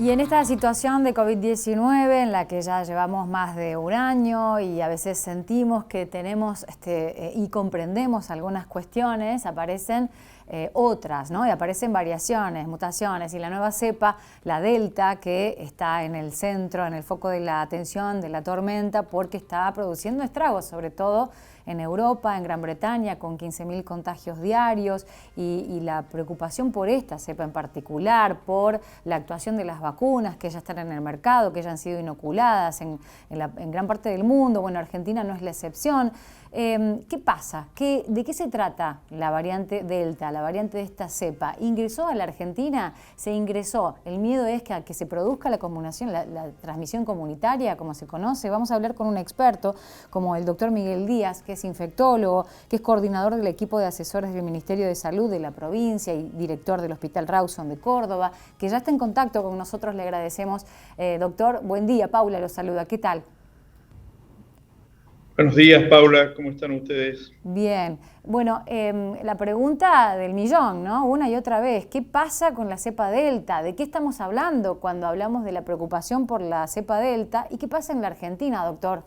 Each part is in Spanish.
Y en esta situación de COVID-19, en la que ya llevamos más de un año y a veces sentimos que tenemos y comprendemos algunas cuestiones, aparecen otras, ¿no? Y aparecen variaciones, mutaciones, y la nueva cepa, la Delta, que está en el centro, en el foco de la atención, de la tormenta, porque está produciendo estragos, sobre todo en Europa, en Gran Bretaña, con 15.000 contagios diarios, y la preocupación por esta cepa en particular, por la actuación de las vacunas que ya están en el mercado, que ya han sido inoculadas en gran parte del mundo. Bueno, Argentina no es la excepción. ¿Qué pasa? ¿De qué se trata la variante Delta, la variante de esta cepa? ¿Ingresó a la Argentina? ¿Se ingresó? El miedo es que a que se produzca la transmisión comunitaria, como se conoce. Vamos a hablar con un experto, como el doctor Miguel Díaz, que es infectólogo, que es coordinador del equipo de asesores del Ministerio de Salud de la provincia y director del Hospital Rawson de Córdoba, que ya está en contacto con nosotros. Le agradecemos. Doctor, buen día. Paula lo saluda. ¿Qué tal? Buenos días, Paula, ¿cómo están ustedes? Bien, bueno, la pregunta del millón, ¿no? Una y otra vez, ¿qué pasa con la cepa Delta? ¿De qué estamos hablando cuando hablamos de la preocupación por la cepa Delta? ¿Y qué pasa en la Argentina, doctor?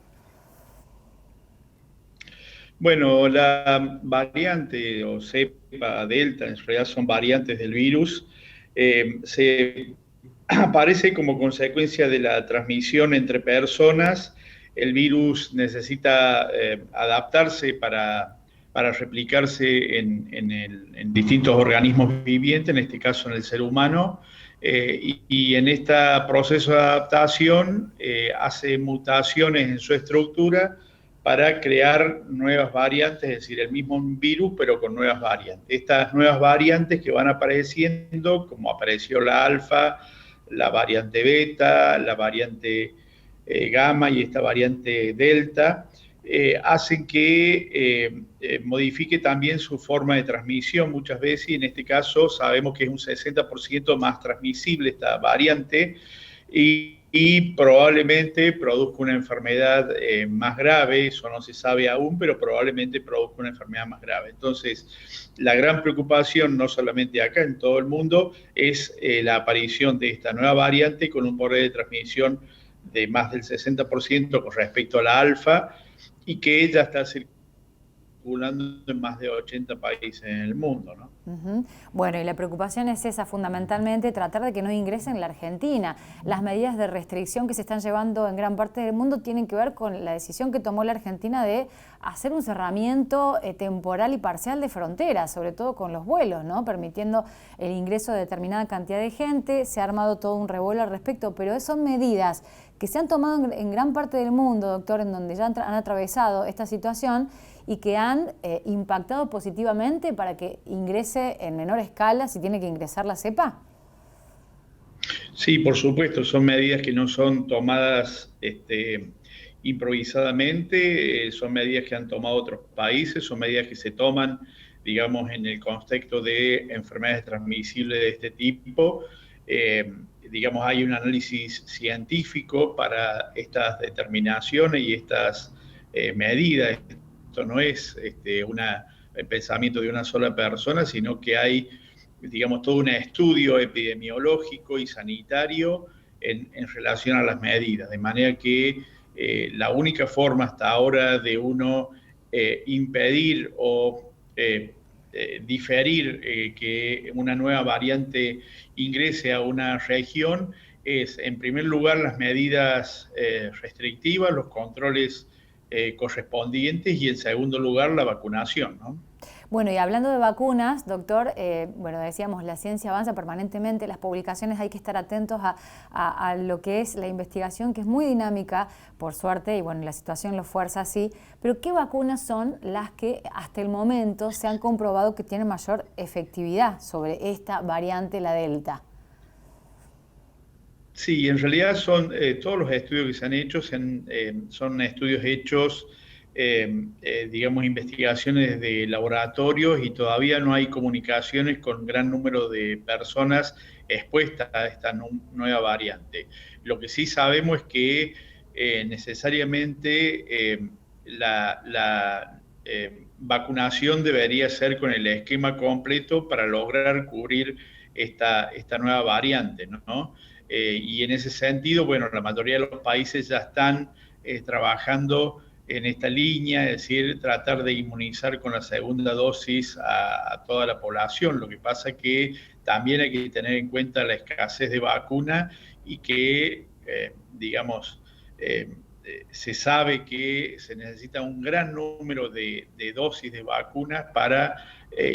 Bueno, la variante o cepa Delta, en realidad son variantes del virus, se aparece como consecuencia de la transmisión entre personas. El virus necesita adaptarse para replicarse en distintos organismos vivientes, en este caso en el ser humano, y en este proceso de adaptación hace mutaciones en su estructura para crear nuevas variantes, es decir, el mismo virus, pero con nuevas variantes. Estas nuevas variantes que van apareciendo, como apareció la alfa, la variante beta, la variante gamma y esta variante delta, hacen que modifique también su forma de transmisión muchas veces, y en este caso sabemos que es un 60% más transmisible esta variante, y probablemente produzca una enfermedad más grave. Eso no se sabe aún, pero probablemente produzca una enfermedad más grave. Entonces, la gran preocupación, no solamente acá, en todo el mundo, es la aparición de esta nueva variante con un poder de transmisión de más del 60% con respecto a la alfa, y que ya está circulando en más de 80 países en el mundo, ¿no? Bueno, y la preocupación es esa, fundamentalmente, tratar de que no ingrese en la Argentina. Las medidas de restricción que se están llevando en gran parte del mundo tienen que ver con la decisión que tomó la Argentina de hacer un cerramiento temporal y parcial de fronteras, sobre todo con los vuelos, ¿no? Permitiendo el ingreso de determinada cantidad de gente. Se ha armado todo un revuelo al respecto, pero son medidas que se han tomado en gran parte del mundo, doctor, en donde ya han atravesado esta situación y que han impactado positivamente para que ingrese en menor escala si tiene que ingresar la cepa. Sí, por supuesto, son medidas que no son tomadas improvisadamente, son medidas que han tomado otros países, son medidas que se toman, digamos, en el contexto de enfermedades transmisibles de este tipo. Digamos, hay un análisis científico para estas determinaciones y estas medidas. Esto no es el pensamiento de una sola persona, sino que hay, digamos, todo un estudio epidemiológico y sanitario en relación a las medidas, de manera que la única forma hasta ahora de uno impedir o diferir que una nueva variante ingrese a una región es, en primer lugar, las medidas restrictivas, los controles correspondientes, y en segundo lugar, la vacunación, ¿no? Bueno, y hablando de vacunas, doctor, bueno, decíamos, la ciencia avanza permanentemente, las publicaciones, hay que estar atentos a lo que es la investigación, que es muy dinámica, por suerte, y bueno, la situación lo fuerza así, pero ¿qué vacunas son las que hasta el momento se han comprobado que tienen mayor efectividad sobre esta variante, la Delta? Sí, en realidad son todos los estudios que se han hecho, son estudios hechos, digamos, investigaciones de laboratorios, y todavía no hay comunicaciones con un gran número de personas expuestas a esta nueva variante. Lo que sí sabemos es que necesariamente la vacunación debería ser con el esquema completo para lograr cubrir esta nueva variante, ¿no? y en ese sentido, bueno, la mayoría de los países ya están trabajando en esta línea, es decir, tratar de inmunizar con la segunda dosis a toda la población. Lo que pasa es que también hay que tener en cuenta la escasez de vacuna y que, digamos, se sabe que se necesita un gran número de dosis de vacunas para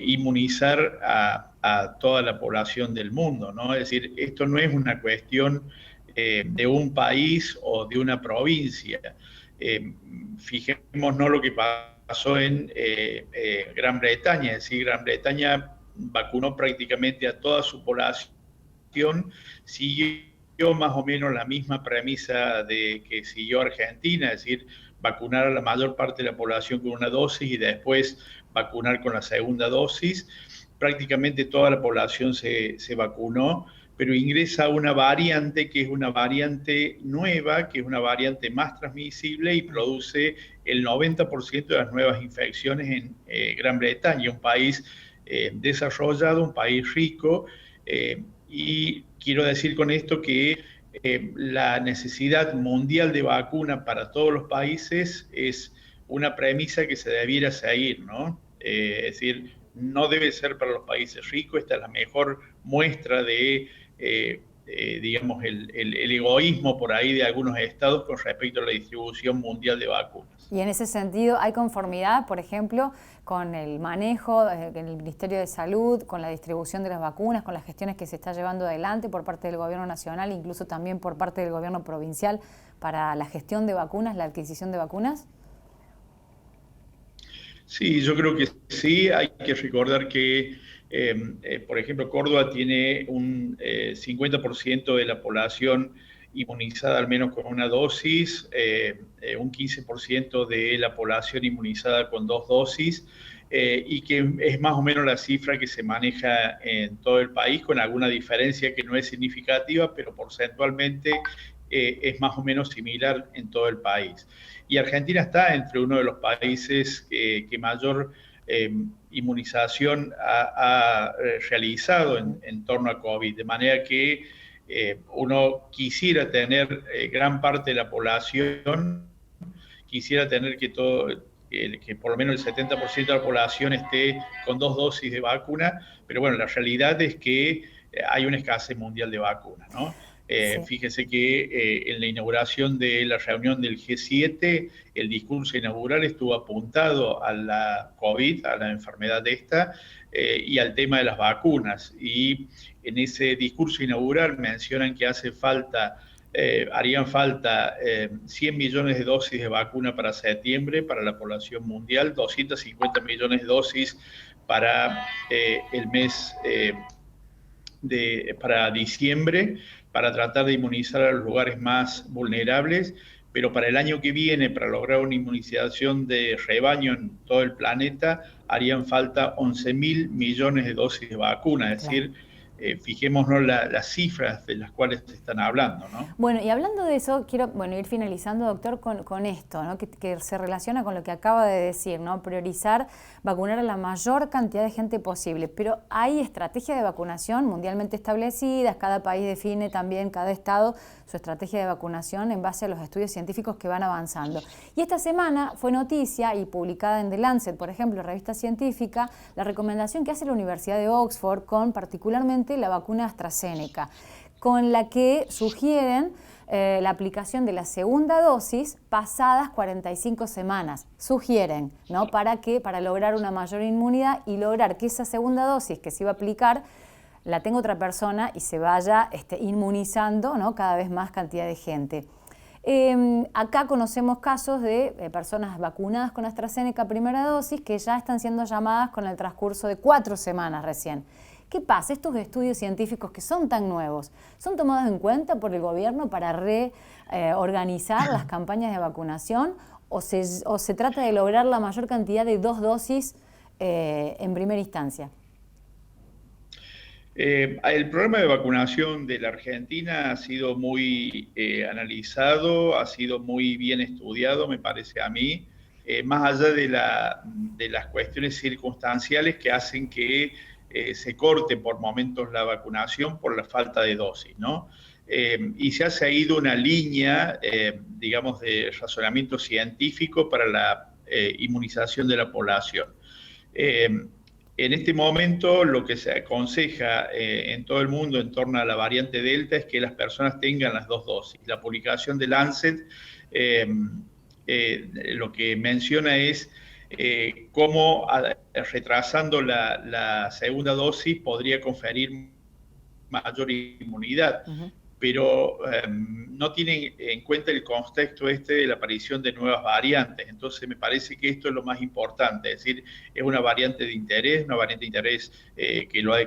inmunizar a toda la población del mundo, ¿no? Es decir, esto no es una cuestión de un país o de una provincia. Fijémonos lo que pasó en Gran Bretaña, es decir, Gran Bretaña vacunó prácticamente a toda su población, siguió más o menos la misma premisa de que siguió Argentina, es decir, vacunar a la mayor parte de la población con una dosis y después vacunar con la segunda dosis. Prácticamente toda la población se vacunó, pero ingresa una variante que es una variante nueva, que es una variante más transmisible y produce el 90% de las nuevas infecciones en Gran Bretaña, un país desarrollado, un país rico, y quiero decir con esto que la necesidad mundial de vacuna para todos los países es una premisa que se debiera seguir, ¿no? Es decir, no debe ser para los países ricos, esta es la mejor muestra de, digamos, el egoísmo por ahí de algunos estados con respecto a la distribución mundial de vacunas. Y en ese sentido, ¿hay conformidad, por ejemplo, con el manejo en el Ministerio de Salud, con la distribución de las vacunas, con las gestiones que se está llevando adelante por parte del Gobierno Nacional, incluso también por parte del Gobierno Provincial, para la gestión de vacunas, la adquisición de vacunas? Sí, yo creo que sí. Hay que recordar que, por ejemplo, Córdoba tiene un 50% de la población inmunizada al menos con una dosis, un 15% de la población inmunizada con dos dosis, y que es más o menos la cifra que se maneja en todo el país, con alguna diferencia que no es significativa, pero porcentualmente es más o menos similar en todo el país. Y Argentina está entre uno de los países que mayor inmunización ha realizado en torno a COVID, de manera que uno quisiera tener gran parte de la población, quisiera tener que que por lo menos el 70% de la población esté con dos dosis de vacuna, pero bueno, la realidad es que hay una escasez mundial de vacunas, ¿no? Sí. Fíjese que en la inauguración de la reunión del G7, el discurso inaugural estuvo apuntado a la COVID, a la enfermedad esta, y al tema de las vacunas. Y en ese discurso inaugural mencionan que harían falta 100 millones de dosis de vacuna para septiembre para la población mundial, 250 millones de dosis para el mes para diciembre, para tratar de inmunizar a los lugares más vulnerables, pero para el año que viene, para lograr una inmunización de rebaño en todo el planeta, harían falta 11.000 millones de dosis de vacuna, es decir, fijémonos las cifras de las cuales se están hablando, ¿no? Bueno, y hablando de eso, quiero ir finalizando, doctor, con esto, ¿no? que se relaciona con lo que acaba de decir, ¿no? Priorizar vacunar a la mayor cantidad de gente posible. Pero hay estrategias de vacunación mundialmente establecidas, cada país define también, cada estado, su estrategia de vacunación en base a los estudios científicos que van avanzando. Y esta semana fue noticia y publicada en The Lancet, por ejemplo, revista científica, la recomendación que hace la Universidad de Oxford con particularmente la vacuna AstraZeneca, con la que sugieren la aplicación de la segunda dosis pasadas 45 semanas. Sugieren, ¿no? Para lograr una mayor inmunidad y lograr que esa segunda dosis que se iba a aplicar la tenga otra persona y se vaya inmunizando, ¿no? Cada vez más cantidad de gente. Acá conocemos casos de personas vacunadas con AstraZeneca primera dosis que ya están siendo llamadas con el transcurso de 4 semanas recién. ¿Qué pasa? Estos estudios científicos que son tan nuevos, ¿son tomados en cuenta por el gobierno para reorganizar las campañas de vacunación o se trata de lograr la mayor cantidad de 2 dosis en primera instancia? El programa de vacunación de la Argentina ha sido muy analizado, ha sido muy bien estudiado, me parece a mí, más allá de las cuestiones circunstanciales que hacen que se corte por momentos la vacunación por la falta de dosis, ¿no? y se ha seguido una línea, digamos, de razonamiento científico para la inmunización de la población. En este momento lo que se aconseja en todo el mundo en torno a la variante Delta es que las personas tengan las dos dosis. La publicación de Lancet lo que menciona es cómo retrasando la segunda dosis podría conferir mayor inmunidad. Pero no tienen en cuenta el contexto de la aparición de nuevas variantes. Entonces me parece que esto es lo más importante, es decir, es una variante de interés, que lo han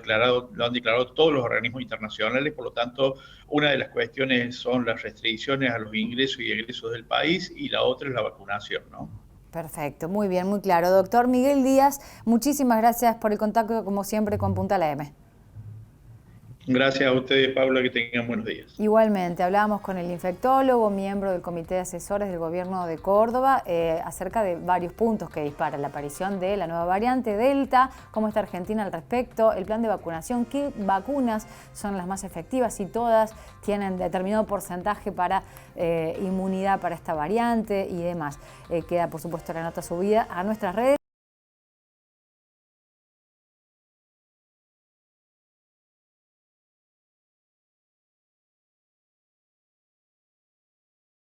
declarado todos los organismos internacionales. Por lo tanto, una de las cuestiones son las restricciones a los ingresos y egresos del país, y la otra es la vacunación, ¿no? Perfecto, muy bien, muy claro. Doctor Miguel Díaz, muchísimas gracias por el contacto, como siempre, con Punta la M. Gracias a ustedes, Paula, que tengan buenos días. Igualmente, hablábamos con el infectólogo, miembro del Comité de Asesores del Gobierno de Córdoba, acerca de varios puntos que disparan la aparición de la nueva variante Delta, cómo está Argentina al respecto, el plan de vacunación, qué vacunas son las más efectivas, si todas tienen determinado porcentaje para inmunidad para esta variante y demás. Queda, por supuesto, la nota subida a nuestras redes.